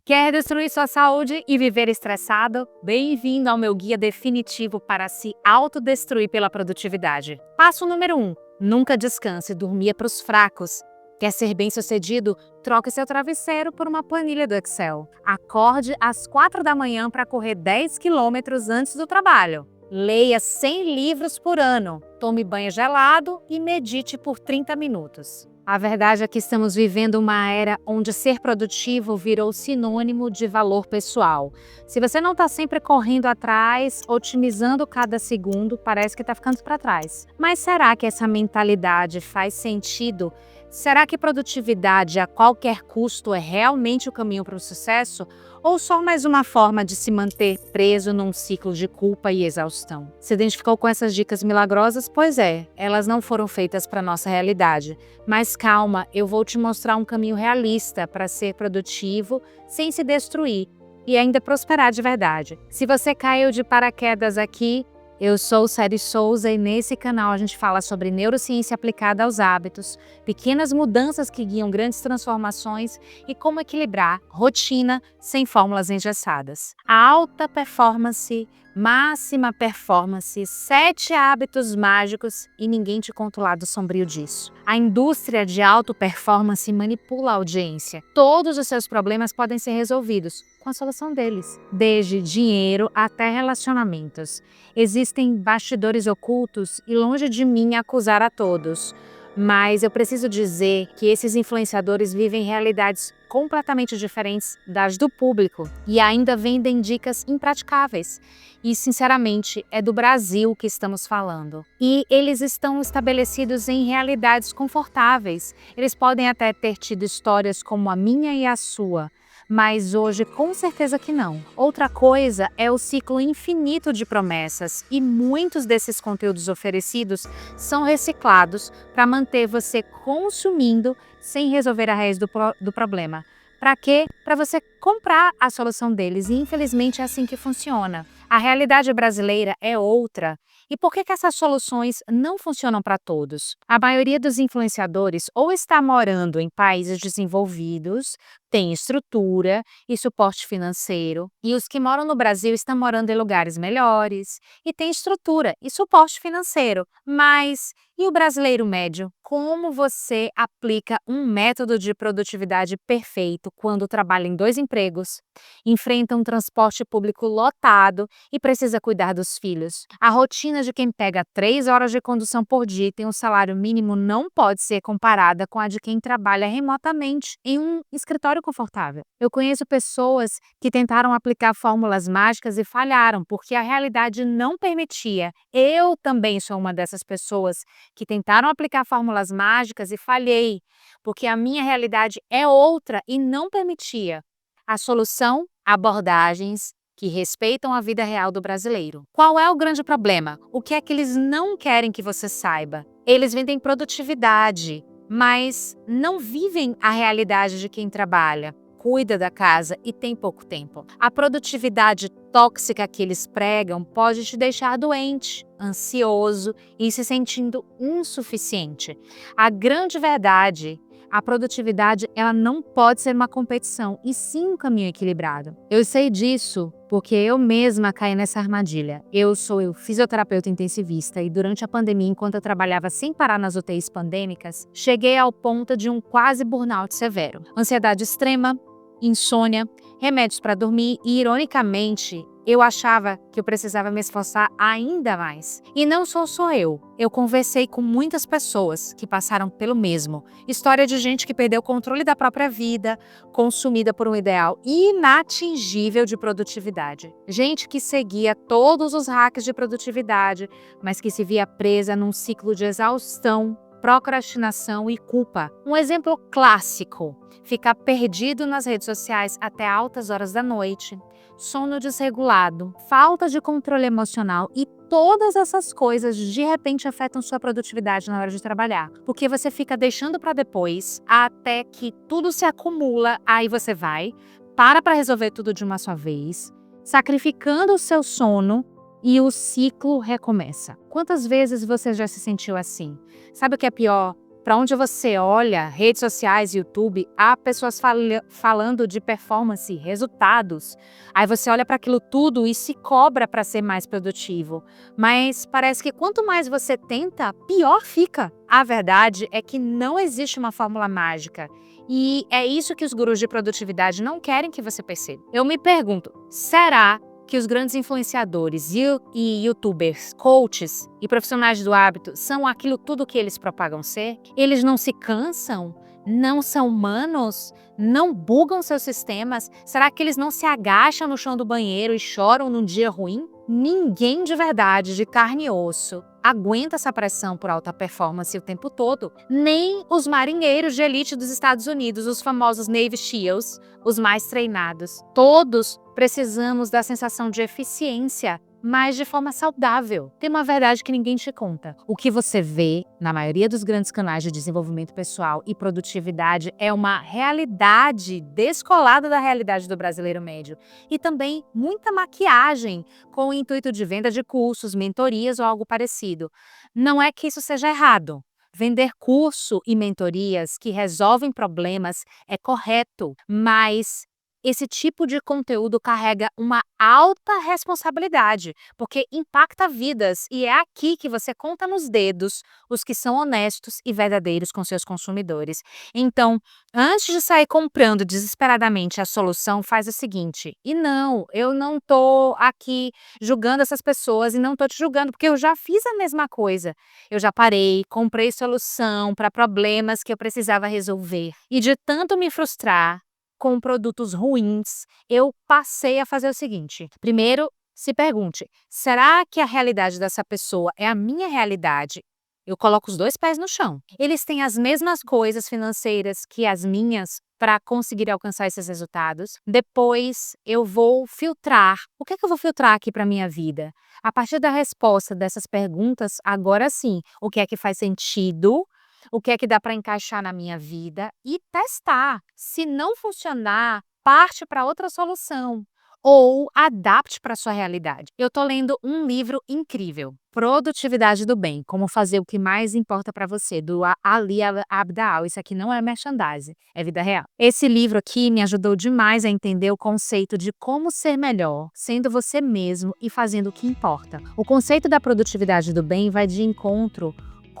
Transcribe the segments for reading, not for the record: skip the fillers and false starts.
Quer destruir sua saúde e viver estressado? Bem-vindo ao meu guia definitivo para se autodestruir pela produtividade. Passo número 1. Nunca descanse, dormir é para os fracos. Quer ser bem-sucedido? Troque seu travesseiro por uma planilha do Excel. Acorde às 4 da manhã para correr 10 quilômetros antes do trabalho. Leia 100 livros por ano. Tome banho gelado e medite por 30 minutos. A verdade é que estamos vivendo uma era onde ser produtivo virou sinônimo de valor pessoal. Se você não está sempre correndo atrás, otimizando cada segundo, parece que está ficando para trás. Mas será que essa mentalidade faz sentido? Será que produtividade a qualquer custo é realmente o caminho para o sucesso? Ou só mais uma forma de se manter preso num ciclo de culpa e exaustão? Se identificou com essas dicas milagrosas? Pois é, elas não foram feitas para nossa realidade. Mas calma, eu vou te mostrar um caminho realista para ser produtivo sem se destruir e ainda prosperar de verdade. Se você caiu de paraquedas aqui, eu sou Sari Souza e nesse canal a gente fala sobre neurociência aplicada aos hábitos, pequenas mudanças que guiam grandes transformações e como equilibrar rotina sem fórmulas engessadas. A alta performance, máxima performance, 7 hábitos mágicos e ninguém te conta o lado sombrio disso. A indústria de alta performance manipula a audiência. Todos os seus problemas podem ser resolvidos com a solução deles, desde dinheiro até relacionamentos. Existem bastidores ocultos e longe de mim acusar a todos. Mas eu preciso dizer que esses influenciadores vivem realidades completamente diferentes das do público e ainda vendem dicas impraticáveis. E, sinceramente, é do Brasil que estamos falando. E eles estão estabelecidos em realidades confortáveis. Eles podem até ter tido histórias como a minha e a sua, mas hoje com certeza que não. Outra coisa é o ciclo infinito de promessas e muitos desses conteúdos oferecidos são reciclados para manter você consumindo sem resolver a raiz do problema. Para quê? Para você comprar a solução deles e infelizmente é assim que funciona. A realidade brasileira é outra. E por que essas soluções não funcionam para todos? A maioria dos influenciadores ou está morando em países desenvolvidos, tem estrutura e suporte financeiro, e os que moram no Brasil estão morando em lugares melhores e têm estrutura e suporte financeiro. Mas e o brasileiro médio? Como você aplica um método de produtividade perfeito quando trabalha em 2 empregos, enfrenta um transporte público lotado e precisa cuidar dos filhos? A rotina de quem pega 3 horas de condução por dia e tem um salário mínimo não pode ser comparada com a de quem trabalha remotamente em um escritório confortável. Eu conheço pessoas que tentaram aplicar fórmulas mágicas e falharam porque a realidade não permitia. Eu também sou uma dessas pessoas que tentaram aplicar fórmulas mágicas e falhei, porque a minha realidade é outra e não permitia. A solução? Abordagens que respeitam a vida real do brasileiro. Qual é o grande problema? O que é que eles não querem que você saiba? Eles vendem produtividade, mas não vivem a realidade de quem trabalha, cuida da casa e tem pouco tempo. A produtividade tóxica que eles pregam pode te deixar doente, ansioso e se sentindo insuficiente. A grande verdade, a produtividade ela não pode ser uma competição, e sim um caminho equilibrado. Eu sei disso porque eu mesma caí nessa armadilha. Eu sou fisioterapeuta intensivista e durante a pandemia, enquanto eu trabalhava sem parar nas UTIs pandêmicas, cheguei ao ponto de um quase burnout severo. Ansiedade extrema, insônia, remédios para dormir e, ironicamente, eu achava que eu precisava me esforçar ainda mais. E não sou só eu. Eu conversei com muitas pessoas que passaram pelo mesmo. História de gente que perdeu o controle da própria vida, consumida por um ideal inatingível de produtividade. Gente que seguia todos os hacks de produtividade, mas que se via presa num ciclo de exaustão, procrastinação e culpa. Um exemplo clássico: ficar perdido nas redes sociais até altas horas da noite, sono desregulado, falta de controle emocional e todas essas coisas de repente afetam sua produtividade na hora de trabalhar, porque você fica deixando para depois até que tudo se acumula, aí você vai, para resolver tudo de uma só vez, sacrificando o seu sono e o ciclo recomeça. Quantas vezes você já se sentiu assim? Sabe o que é pior? Para onde você olha, redes sociais, YouTube, há pessoas falando de performance, resultados. Aí você olha para aquilo tudo e se cobra para ser mais produtivo. Mas parece que quanto mais você tenta, pior fica. A verdade é que não existe uma fórmula mágica. E é isso que os gurus de produtividade não querem que você perceba. Eu me pergunto, será que os grandes influenciadores e youtubers, coaches e profissionais do hábito são aquilo tudo que eles propagam ser? Eles não se cansam? Não são humanos? Não bugam seus sistemas? Será que eles não se agacham no chão do banheiro e choram num dia ruim? Ninguém de verdade, de carne e osso, aguenta essa pressão por alta performance o tempo todo. Nem os marinheiros de elite dos Estados Unidos, os famosos Navy SEALs, os mais treinados. Todos precisamos da sensação de eficiência, mas de forma saudável. Tem uma verdade que ninguém te conta. O que você vê na maioria dos grandes canais de desenvolvimento pessoal e produtividade é uma realidade descolada da realidade do brasileiro médio. E também muita maquiagem com o intuito de venda de cursos, mentorias ou algo parecido. Não é que isso seja errado. Vender curso e mentorias que resolvem problemas é correto, mas esse tipo de conteúdo carrega uma alta responsabilidade, porque impacta vidas e é aqui que você conta nos dedos os que são honestos e verdadeiros com seus consumidores. Então, antes de sair comprando desesperadamente a solução, faz o seguinte: e não, eu não tô aqui julgando essas pessoas e não tô te julgando, porque eu já fiz a mesma coisa. Eu já parei, comprei solução para problemas que eu precisava resolver. E de tanto me frustrar com produtos ruins, eu passei a fazer o seguinte. Primeiro, se pergunte, será que a realidade dessa pessoa é a minha realidade? Eu coloco os dois pés no chão. Eles têm as mesmas coisas financeiras que as minhas para conseguir alcançar esses resultados. Depois, eu vou filtrar. O que é que eu vou filtrar aqui para minha vida? A partir da resposta dessas perguntas, agora sim, o que é que faz sentido? O que é que dá para encaixar na minha vida e testar. Se não funcionar, parte para outra solução ou adapte para a sua realidade. Eu estou lendo um livro incrível, Produtividade do Bem, como fazer o que mais importa para você, do Ali Abdaal. Isso aqui não é merchandising, é vida real. Esse livro aqui me ajudou demais a entender o conceito de como ser melhor, sendo você mesmo e fazendo o que importa. O conceito da produtividade do bem vai de encontro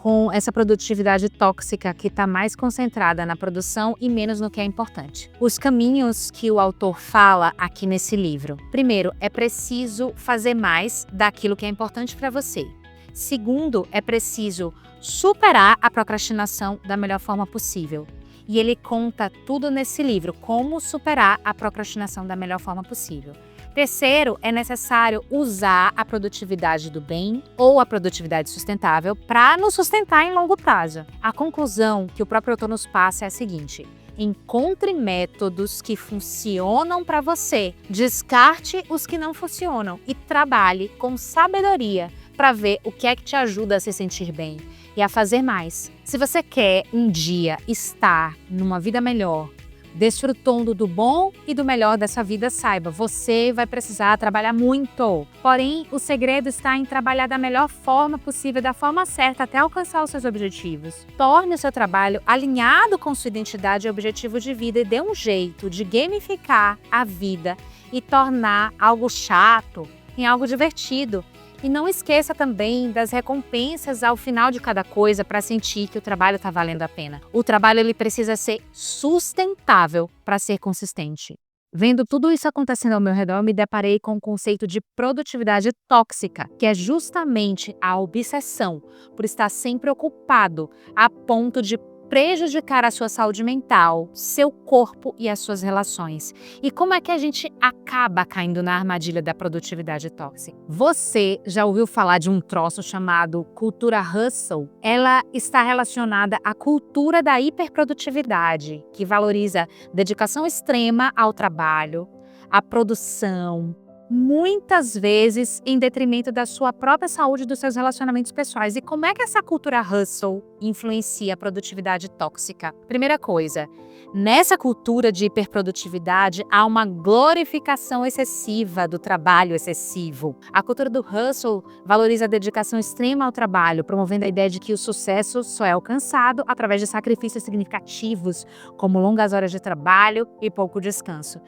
com essa produtividade tóxica que está mais concentrada na produção e menos no que é importante. Os caminhos que o autor fala aqui nesse livro. Primeiro, é preciso fazer mais daquilo que é importante para você. Segundo, é preciso superar a procrastinação da melhor forma possível. E ele conta tudo nesse livro, como superar a procrastinação da melhor forma possível. Terceiro, é necessário usar a produtividade do bem ou a produtividade sustentável para nos sustentar em longo prazo. A conclusão que o próprio autor nos passa é a seguinte: encontre métodos que funcionam para você, descarte os que não funcionam e trabalhe com sabedoria para ver o que é que te ajuda a se sentir bem e a fazer mais. Se você quer um dia estar numa vida melhor, desfrutando do bom e do melhor dessa vida, saiba, você vai precisar trabalhar muito. Porém, o segredo está em trabalhar da melhor forma possível, da forma certa, até alcançar os seus objetivos. Torne o seu trabalho alinhado com sua identidade e objetivo de vida e dê um jeito de gamificar a vida e tornar algo chato em algo divertido. E não esqueça também das recompensas ao final de cada coisa para sentir que o trabalho está valendo a pena. O trabalho ele precisa ser sustentável para ser consistente. Vendo tudo isso acontecendo ao meu redor, eu me deparei com o conceito de produtividade tóxica, que é justamente a obsessão por estar sempre ocupado a ponto de prejudicar a sua saúde mental, seu corpo e as suas relações. E como é que a gente acaba caindo na armadilha da produtividade tóxica? Você já ouviu falar de um troço chamado cultura hustle? Ela está relacionada à cultura da hiperprodutividade, que valoriza dedicação extrema ao trabalho, à produção, muitas vezes em detrimento da sua própria saúde e dos seus relacionamentos pessoais. E como é que essa cultura hustle influencia a produtividade tóxica? Primeira coisa, nessa cultura de hiperprodutividade há uma glorificação excessiva do trabalho excessivo. A cultura do hustle valoriza a dedicação extrema ao trabalho, promovendo a ideia de que o sucesso só é alcançado através de sacrifícios significativos, como longas horas de trabalho e pouco descanso.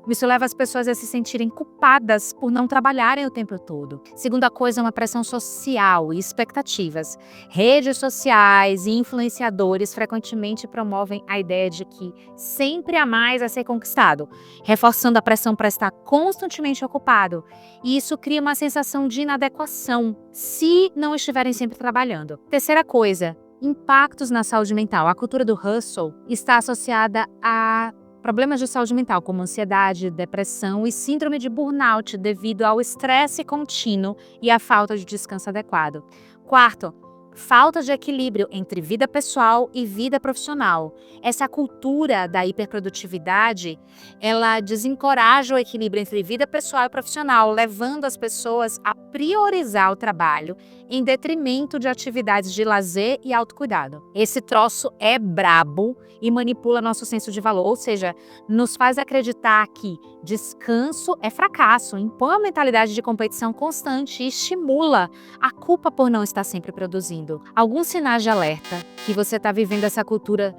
Isso leva as pessoas a se sentirem culpadas por não trabalharem o tempo todo. Segunda coisa é uma pressão social e expectativas. Redes sociais e influenciadores frequentemente promovem a ideia de que sempre há mais a ser conquistado, reforçando a pressão para estar constantemente ocupado. E isso cria uma sensação de inadequação se não estiverem sempre trabalhando. Terceira coisa, impactos na saúde mental. A cultura do hustle está associada a problemas de saúde mental, como ansiedade, depressão e síndrome de burnout devido ao estresse contínuo e à falta de descanso adequado. Quarto, falta de equilíbrio entre vida pessoal e vida profissional. Essa cultura da hiperprodutividade, ela desencoraja o equilíbrio entre vida pessoal e profissional, levando as pessoas a priorizar o trabalho em detrimento de atividades de lazer e autocuidado. Esse troço é brabo e manipula nosso senso de valor, ou seja, nos faz acreditar que descanso é fracasso, impõe uma mentalidade de competição constante e estimula a culpa por não estar sempre produzindo. Alguns sinais de alerta que você está vivendo essa cultura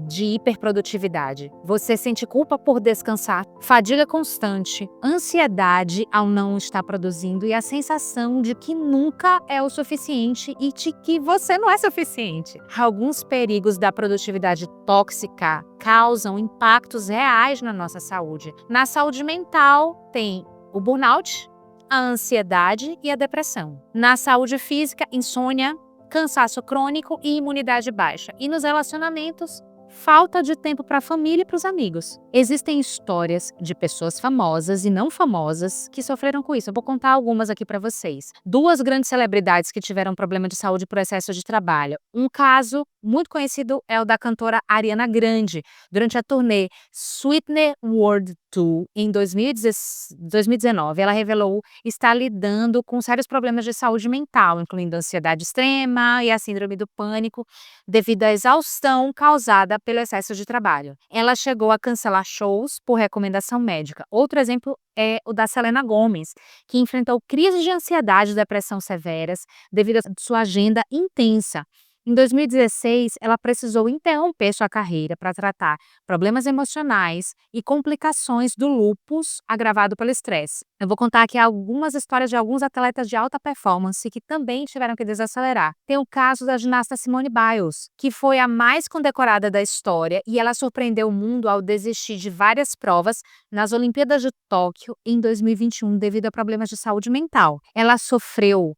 de hiperprodutividade. Você sente culpa por descansar, fadiga constante, ansiedade ao não estar produzindo e a sensação de que nunca é o suficiente e de que você não é suficiente. Alguns perigos da produtividade tóxica causam impactos reais na nossa saúde. Na saúde mental tem o burnout, a ansiedade e a depressão. Na saúde física, insônia, cansaço crônico e imunidade baixa. E nos relacionamentos, falta de tempo para a família e para os amigos. Existem histórias de pessoas famosas e não famosas que sofreram com isso. Eu vou contar algumas aqui para vocês. Duas grandes celebridades que tiveram problema de saúde por excesso de trabalho. Um caso muito conhecido é o da cantora Ariana Grande. Durante a turnê Sweetener World Tour, em 2019, ela revelou estar lidando com sérios problemas de saúde mental, incluindo ansiedade extrema e a síndrome do pânico, devido à exaustão causada pelo excesso de trabalho. Ela chegou a cancelar shows por recomendação médica. Outro exemplo é o da Selena Gomez, que enfrentou crises de ansiedade e depressão severas devido à sua agenda intensa. Em 2016, ela precisou interromper sua carreira para tratar problemas emocionais e complicações do lúpus agravado pelo estresse. Eu vou contar aqui algumas histórias de alguns atletas de alta performance que também tiveram que desacelerar. Tem o caso da ginasta Simone Biles, que foi a mais condecorada da história e ela surpreendeu o mundo ao desistir de várias provas nas Olimpíadas de Tóquio em 2021 devido a problemas de saúde mental. Ela sofreu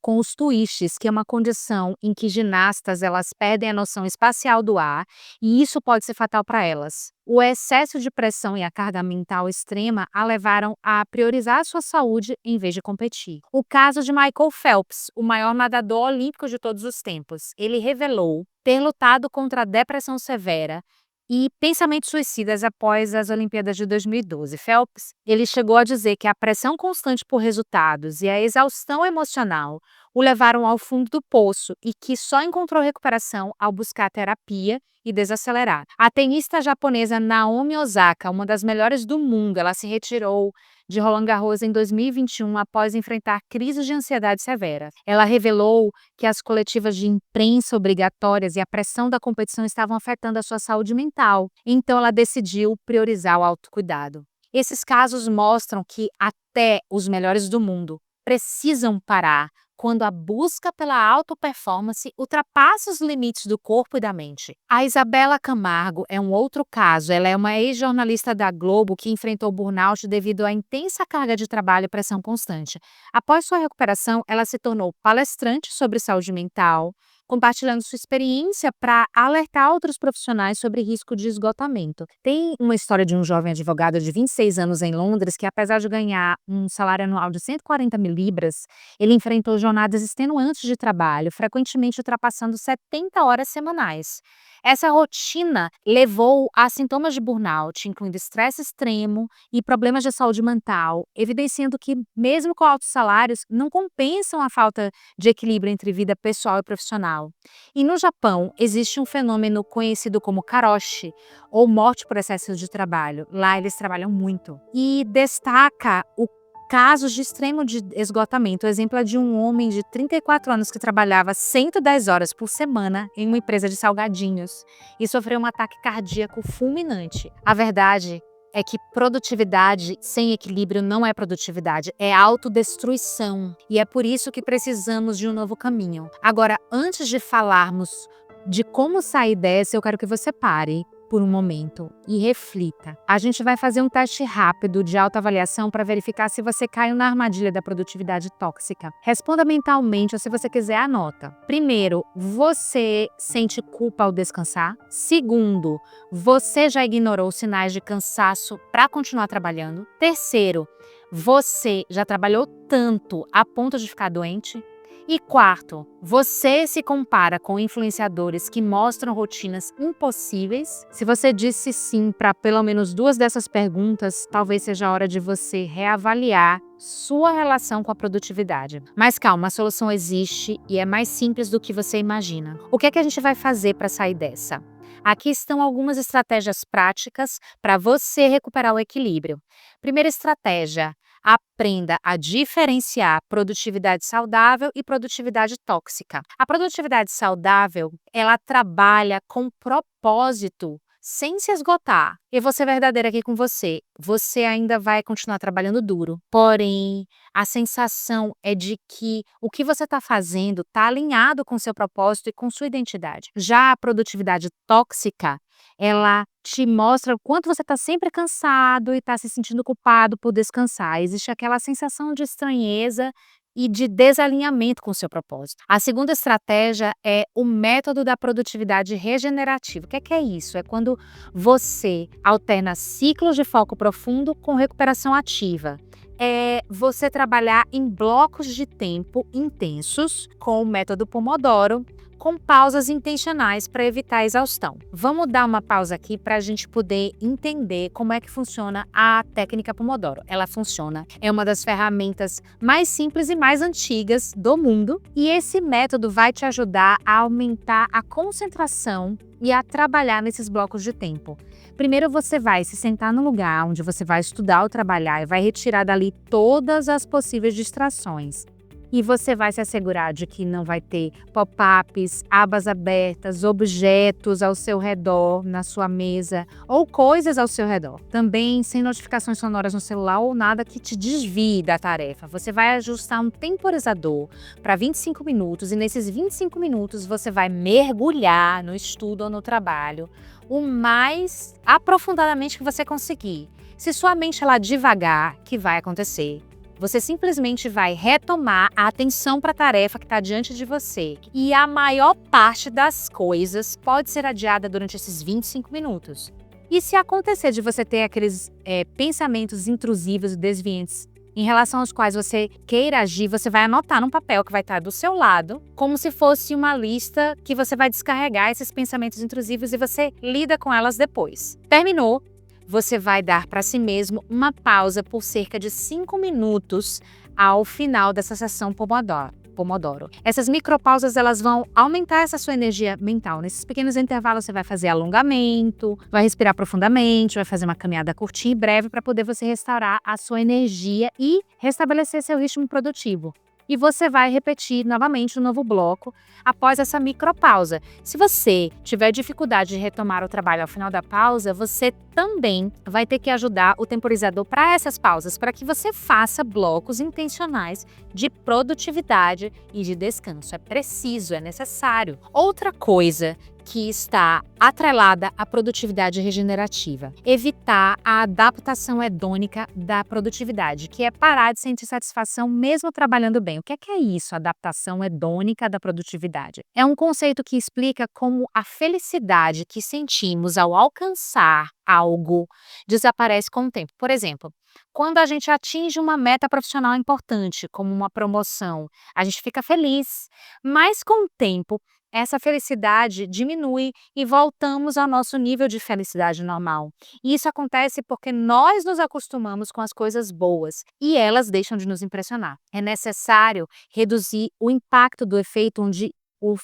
com os twists, que é uma condição em que ginastas elas perdem a noção espacial do ar e isso pode ser fatal para elas. O excesso de pressão e a carga mental extrema a levaram a priorizar a sua saúde em vez de competir. O caso de Michael Phelps, o maior nadador olímpico de todos os tempos. Ele revelou ter lutado contra a depressão severa e pensamentos suicidas após as Olimpíadas de 2012. Phelps, ele chegou a dizer que a pressão constante por resultados e a exaustão emocional o levaram ao fundo do poço e que só encontrou recuperação ao buscar terapia e desacelerar. A tenista japonesa Naomi Osaka, uma das melhores do mundo, ela se retirou de Roland Garros em 2021 após enfrentar crises de ansiedade severa. Ela revelou que as coletivas de imprensa obrigatórias e a pressão da competição estavam afetando a sua saúde mental. Então ela decidiu priorizar o autocuidado. Esses casos mostram que até os melhores do mundo precisam parar quando a busca pela auto-performance ultrapassa os limites do corpo e da mente. A Isabela Camargo é um outro caso. Ela é uma ex-jornalista da Globo que enfrentou burnout devido à intensa carga de trabalho e pressão constante. Após sua recuperação, ela se tornou palestrante sobre saúde mental, compartilhando sua experiência para alertar outros profissionais sobre risco de esgotamento. Tem uma história de um jovem advogado de 26 anos em Londres que, apesar de ganhar um salário anual de 140 mil libras, ele enfrentou jornadas extenuantes de trabalho, frequentemente ultrapassando 70 horas semanais. Essa rotina levou a sintomas de burnout, incluindo estresse extremo e problemas de saúde mental, evidenciando que, mesmo com altos salários, não compensam a falta de equilíbrio entre vida pessoal e profissional. E no Japão, existe um fenômeno conhecido como karoshi, ou morte por excesso de trabalho. Lá eles trabalham muito. E destaca o casos de extremo de esgotamento. O exemplo é de um homem de 34 anos que trabalhava 110 horas por semana em uma empresa de salgadinhos e sofreu um ataque cardíaco fulminante. A verdade é que produtividade sem equilíbrio não é produtividade, é autodestruição. E é por isso que precisamos de um novo caminho. Agora, antes de falarmos de como sair dessa, eu quero que você pare por um momento e reflita. A gente vai fazer um teste rápido de autoavaliação para verificar se você caiu na armadilha da produtividade tóxica. Responda mentalmente ou, se você quiser, anota. Primeiro, você sente culpa ao descansar? Segundo, você já ignorou sinais de cansaço para continuar trabalhando? Terceiro, você já trabalhou tanto a ponto de ficar doente? E quarto, você se compara com influenciadores que mostram rotinas impossíveis? Se você disse sim para pelo menos 2 dessas perguntas, talvez seja a hora de você reavaliar sua relação com a produtividade. Mas calma, a solução existe e é mais simples do que você imagina. O que é que a gente vai fazer para sair dessa? Aqui estão algumas estratégias práticas para você recuperar o equilíbrio. Primeira estratégia: aprenda a diferenciar produtividade saudável e produtividade tóxica. A produtividade saudável, ela trabalha com propósito, sem se esgotar. Eu vou ser verdadeira aqui com você. Você ainda vai continuar trabalhando duro. Porém, a sensação é de que o que você está fazendo está alinhado com seu propósito e com sua identidade. Já a produtividade tóxica, ela te mostra o quanto você está sempre cansado e está se sentindo culpado por descansar. Existe aquela sensação de estranheza e de desalinhamento com o seu propósito. A segunda estratégia é o método da produtividade regenerativa. O que é isso? É quando você alterna ciclos de foco profundo com recuperação ativa. É você trabalhar em blocos de tempo intensos com o método Pomodoro, com pausas intencionais para evitar a exaustão. Vamos dar uma pausa aqui para a gente poder entender como é que funciona a técnica Pomodoro. Ela funciona, é uma das ferramentas mais simples e mais antigas do mundo, e esse método vai te ajudar a aumentar a concentração e a trabalhar nesses blocos de tempo. Primeiro, você vai se sentar no lugar onde você vai estudar ou trabalhar e vai retirar dali todas as possíveis distrações. E você vai se assegurar de que não vai ter pop-ups, abas abertas, objetos ao seu redor, na sua mesa, ou coisas ao seu redor. Também sem notificações sonoras no celular ou nada que te desvie da tarefa. Você vai ajustar um temporizador para 25 minutos e nesses 25 minutos você vai mergulhar no estudo ou no trabalho o mais aprofundadamente que você conseguir. Se sua mente ela devagar, que vai acontecer, você simplesmente vai retomar a atenção para a tarefa que está diante de você. E a maior parte das coisas pode ser adiada durante esses 25 minutos. E se acontecer de você ter aqueles pensamentos intrusivos e desviantes em relação aos quais você queira agir, você vai anotar num papel que vai estar do seu lado, como se fosse uma lista que você vai descarregar esses pensamentos intrusivos e você lida com elas depois. Terminou? Você vai dar para si mesmo uma pausa por cerca de 5 minutos ao final dessa sessão Pomodoro. Essas micropausas elas vão aumentar essa sua energia mental. Nesses pequenos intervalos você vai fazer alongamento, vai respirar profundamente, vai fazer uma caminhada curtinha e breve para poder você restaurar a sua energia e restabelecer seu ritmo produtivo. E você vai repetir novamente o novo bloco após essa micropausa. Se você tiver dificuldade de retomar o trabalho ao final da pausa, você também vai ter que ajudar o temporizador para essas pausas, para que você faça blocos intencionais de produtividade e de descanso. É preciso, é necessário. Outra coisa que está atrelada à produtividade regenerativa. Evitar a adaptação hedônica da produtividade, que é parar de sentir satisfação mesmo trabalhando bem. O que é isso, adaptação hedônica da produtividade? É um conceito que explica como a felicidade que sentimos ao alcançar algo desaparece com o tempo. Por exemplo, quando a gente atinge uma meta profissional importante, como uma promoção, a gente fica feliz, mas com o tempo essa felicidade diminui e voltamos ao nosso nível de felicidade normal. E isso acontece porque nós nos acostumamos com as coisas boas e elas deixam de nos impressionar. É necessário reduzir o impacto do efeito onde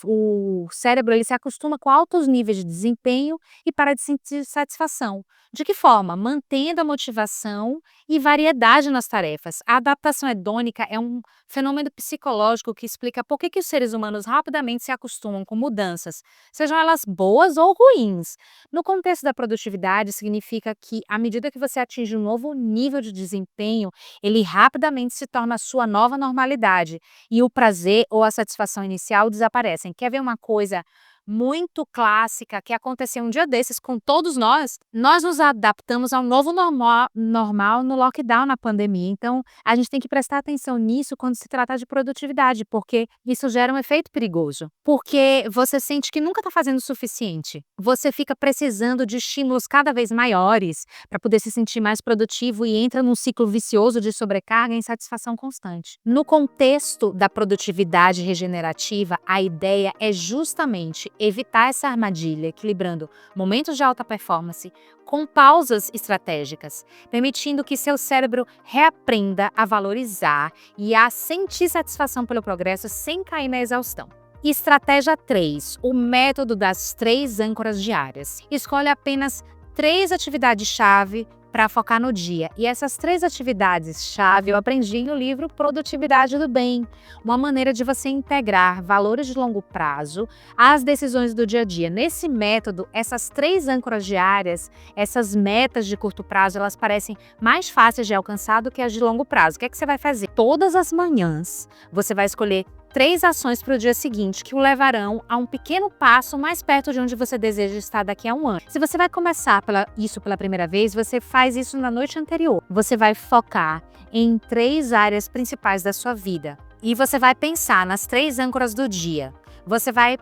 o cérebro ele se acostuma com altos níveis de desempenho e para de sentir satisfação. De que forma? Mantendo a motivação e variedade nas tarefas. A adaptação hedônica é um fenômeno psicológico que explica por que os seres humanos rapidamente se acostumam com mudanças, sejam elas boas ou ruins. No contexto da produtividade, significa que, à medida que você atinge um novo nível de desempenho, ele rapidamente se torna a sua nova normalidade e o prazer ou a satisfação inicial desaparecem. Quer ver uma coisa muito clássica que aconteceu um dia desses com todos nós? Nós nos adaptamos ao novo normal no lockdown na pandemia. Então, a gente tem que prestar atenção nisso quando se trata de produtividade, porque isso gera um efeito perigoso. Porque você sente que nunca está fazendo o suficiente. Você fica precisando de estímulos cada vez maiores para poder se sentir mais produtivo e entra num ciclo vicioso de sobrecarga e insatisfação constante. No contexto da produtividade regenerativa, a ideia é justamente evitar essa armadilha, equilibrando momentos de alta performance com pausas estratégicas, permitindo que seu cérebro reaprenda a valorizar e a sentir satisfação pelo progresso sem cair na exaustão. Estratégia 3, o método das 3 âncoras diárias. Escolhe apenas 3 atividades-chave para focar no dia. E essas 3 atividades-chave eu aprendi no livro Produtividade do Bem, uma maneira de você integrar valores de longo prazo às decisões do dia a dia. Nesse método, essas 3 âncoras diárias, essas metas de curto prazo, elas parecem mais fáceis de alcançar do que as de longo prazo. O que é que você vai fazer? Todas as manhãs, você vai escolher 3 ações para o dia seguinte que o levarão a um pequeno passo mais perto de onde você deseja estar daqui a um ano. Se você vai começar isso pela primeira vez, você faz isso na noite anterior. Você vai focar em 3 áreas principais da sua vida e você vai pensar nas 3 âncoras do dia. Você vai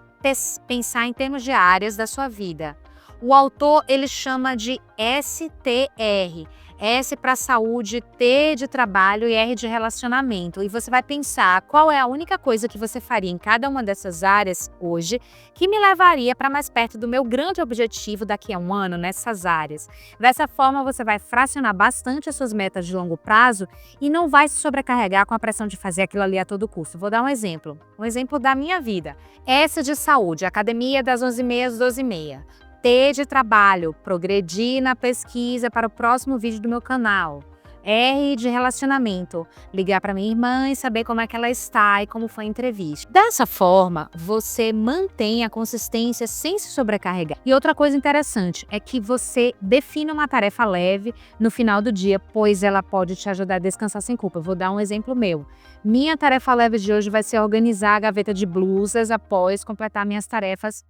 pensar em termos de áreas da sua vida. O autor ele chama de STR. S para saúde, T de trabalho e R de relacionamento. E você vai pensar qual é a única coisa que você faria em cada uma dessas áreas hoje que me levaria para mais perto do meu grande objetivo daqui a um ano nessas áreas. Dessa forma, você vai fracionar bastante as suas metas de longo prazo e não vai se sobrecarregar com a pressão de fazer aquilo ali a todo custo. Vou dar um exemplo da minha vida. S de saúde, academia das 11h30 às 12h30. T de trabalho, progredir na pesquisa para o próximo vídeo do meu canal. R de relacionamento, ligar para minha irmã e saber como é que ela está e como foi a entrevista. Dessa forma, você mantém a consistência sem se sobrecarregar. E outra coisa interessante é que você defina uma tarefa leve no final do dia, pois ela pode te ajudar a descansar sem culpa. Vou dar um exemplo meu. Minha tarefa leve de hoje vai ser organizar a gaveta de blusas após completar minhas tarefas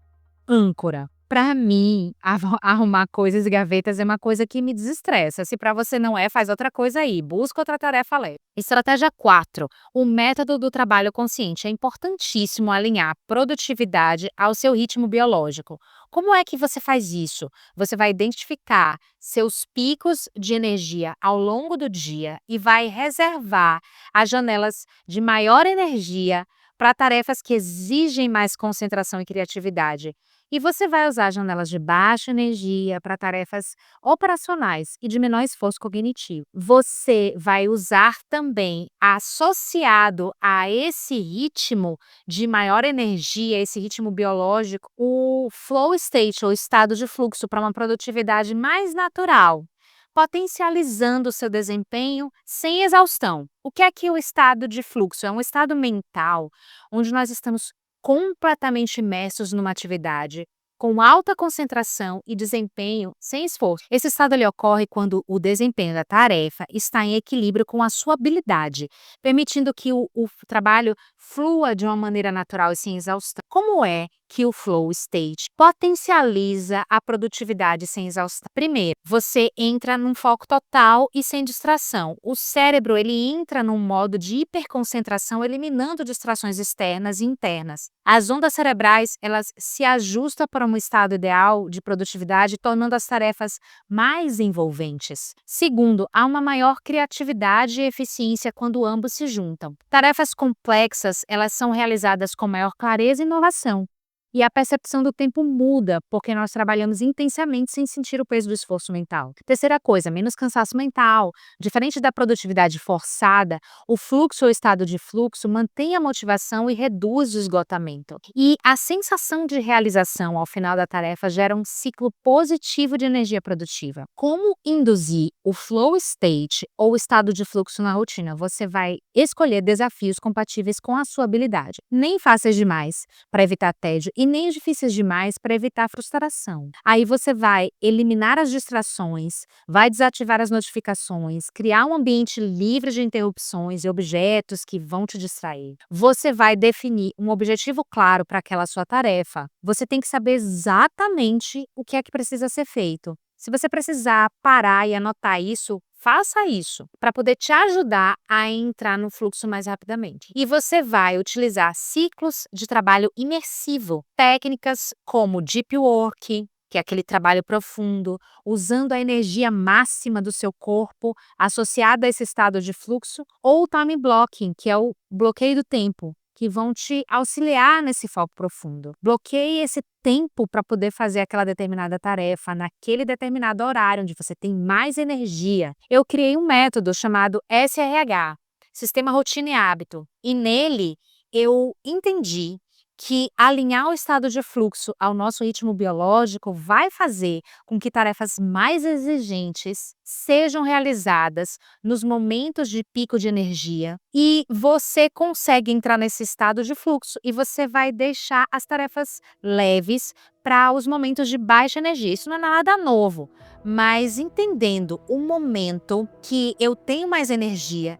âncora. Para mim, arrumar coisas e gavetas é uma coisa que me desestressa. Se para você não é, faz outra coisa aí. Busca outra tarefa leve. Estratégia 4. O método do trabalho consciente. É importantíssimo alinhar produtividade ao seu ritmo biológico. Como é que você faz isso? Você vai identificar seus picos de energia ao longo do dia e vai reservar as janelas de maior energia para tarefas que exigem mais concentração e criatividade. E você vai usar janelas de baixa energia para tarefas operacionais e de menor esforço cognitivo. Você vai usar também, associado a esse ritmo de maior energia, esse ritmo biológico, o flow state, ou estado de fluxo, para uma produtividade mais natural, potencializando o seu desempenho sem exaustão. O que é que o estado de fluxo? É um estado mental onde nós estamos completamente imersos numa atividade, com alta concentração e desempenho sem esforço. Esse estado ele ocorre quando o desempenho da tarefa está em equilíbrio com a sua habilidade, permitindo que o trabalho flua de uma maneira natural e sem exaustão. Como é que o flow state potencializa a produtividade sem exaustão? Primeiro, você entra num foco total e sem distração. O cérebro ele entra num modo de hiperconcentração, eliminando distrações externas e internas. As ondas cerebrais elas se ajustam para um estado ideal de produtividade, tornando as tarefas mais envolventes. Segundo, há uma maior criatividade e eficiência quando ambos se juntam. Tarefas complexas, elas são realizadas com maior clareza e inovação. E a percepção do tempo muda, porque nós trabalhamos intensamente sem sentir o peso do esforço mental. Terceira coisa, menos cansaço mental. Diferente da produtividade forçada, o fluxo ou estado de fluxo mantém a motivação e reduz o esgotamento. E a sensação de realização ao final da tarefa gera um ciclo positivo de energia produtiva. Como induzir o flow state ou estado de fluxo na rotina? Você vai escolher desafios compatíveis com a sua habilidade. Nem fáceis demais para evitar tédio e nem difíceis demais para evitar frustração. Aí você vai eliminar as distrações, vai desativar as notificações, criar um ambiente livre de interrupções e objetos que vão te distrair. Você vai definir um objetivo claro para aquela sua tarefa. Você tem que saber exatamente o que é que precisa ser feito. Se você precisar parar e anotar isso, faça isso para poder te ajudar a entrar no fluxo mais rapidamente. E você vai utilizar ciclos de trabalho imersivo, técnicas como deep work, que é aquele trabalho profundo, usando a energia máxima do seu corpo associada a esse estado de fluxo, ou o time blocking, que é o bloqueio do tempo, que vão te auxiliar nesse foco profundo. Bloqueie esse tempo para poder fazer aquela determinada tarefa naquele determinado horário onde você tem mais energia. Eu criei um método chamado SRH, Sistema Rotina e Hábito, e nele eu entendi que alinhar o estado de fluxo ao nosso ritmo biológico vai fazer com que tarefas mais exigentes sejam realizadas nos momentos de pico de energia e você consegue entrar nesse estado de fluxo e você vai deixar as tarefas leves para os momentos de baixa energia. Isso não é nada novo, mas entendendo o momento que eu tenho mais energia,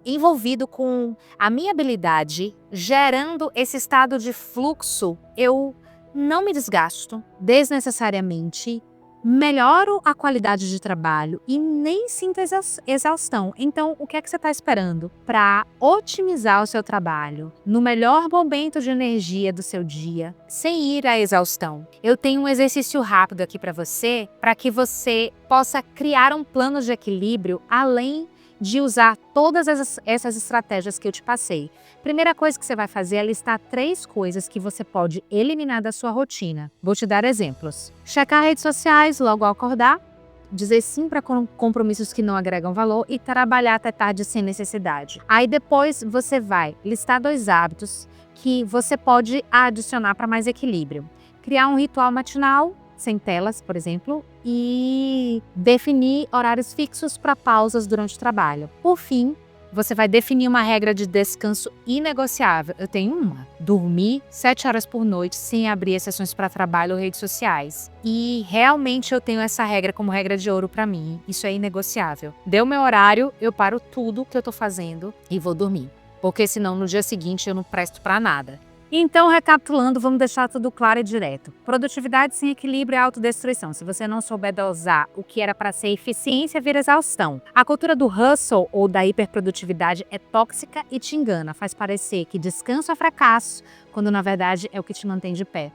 envolvido com a minha habilidade, gerando esse estado de fluxo, eu não me desgasto desnecessariamente, melhoro a qualidade de trabalho e nem sinto exaustão. Então, o que é que você está esperando para otimizar o seu trabalho no melhor momento de energia do seu dia, sem ir à exaustão? Eu tenho um exercício rápido aqui para que você possa criar um plano de equilíbrio além de usar todas essas estratégias que eu te passei. Primeira coisa que você vai fazer é listar 3 coisas que você pode eliminar da sua rotina. Vou te dar exemplos. Checar redes sociais logo ao acordar, dizer sim para compromissos que não agregam valor e trabalhar até tarde sem necessidade. Aí depois você vai listar 2 hábitos que você pode adicionar para mais equilíbrio. Criar um ritual matinal, sem telas, por exemplo, e definir horários fixos para pausas durante o trabalho. Por fim, você vai definir uma regra de descanso inegociável. Eu tenho uma: dormir 7 horas por noite sem abrir exceções para trabalho ou redes sociais. E realmente eu tenho essa regra como regra de ouro para mim. Isso é inegociável. Deu meu horário, eu paro tudo que eu tô fazendo e vou dormir. Porque senão no dia seguinte eu não presto para nada. Então, recapitulando, vamos deixar tudo claro e direto. Produtividade sem equilíbrio é autodestruição. Se você não souber dosar o que era para ser eficiência, vira exaustão. A cultura do hustle ou da hiperprodutividade é tóxica e te engana. Faz parecer que descanso é fracasso, quando na verdade é o que te mantém de pé.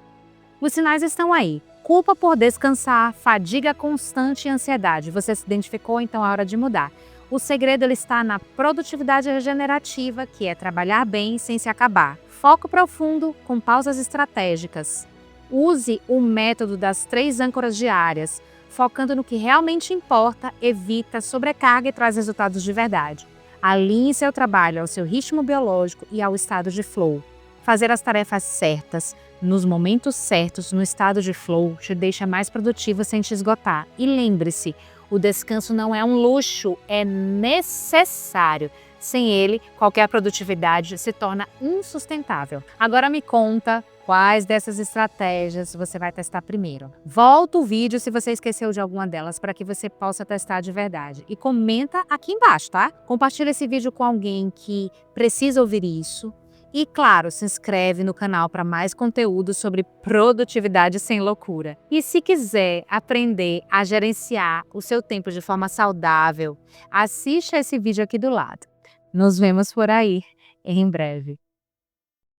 Os sinais estão aí. Culpa por descansar, fadiga constante e ansiedade. Você se identificou, então é hora de mudar. O segredo ele está na produtividade regenerativa, que é trabalhar bem sem se acabar. Foco profundo com pausas estratégicas. Use o método das 3 âncoras diárias, focando no que realmente importa, evita sobrecarga e traz resultados de verdade. Alinhe seu trabalho ao seu ritmo biológico e ao estado de flow. Fazer as tarefas certas, nos momentos certos, no estado de flow, te deixa mais produtivo sem te esgotar. E lembre-se, o descanso não é um luxo, é necessário. Sem ele, qualquer produtividade se torna insustentável. Agora me conta quais dessas estratégias você vai testar primeiro. Volta o vídeo se você esqueceu de alguma delas para que você possa testar de verdade. E comenta aqui embaixo, tá? Compartilha esse vídeo com alguém que precisa ouvir isso. E claro, se inscreve no canal para mais conteúdo sobre produtividade sem loucura. E se quiser aprender a gerenciar o seu tempo de forma saudável, assista esse vídeo aqui do lado. Nos vemos por aí em breve.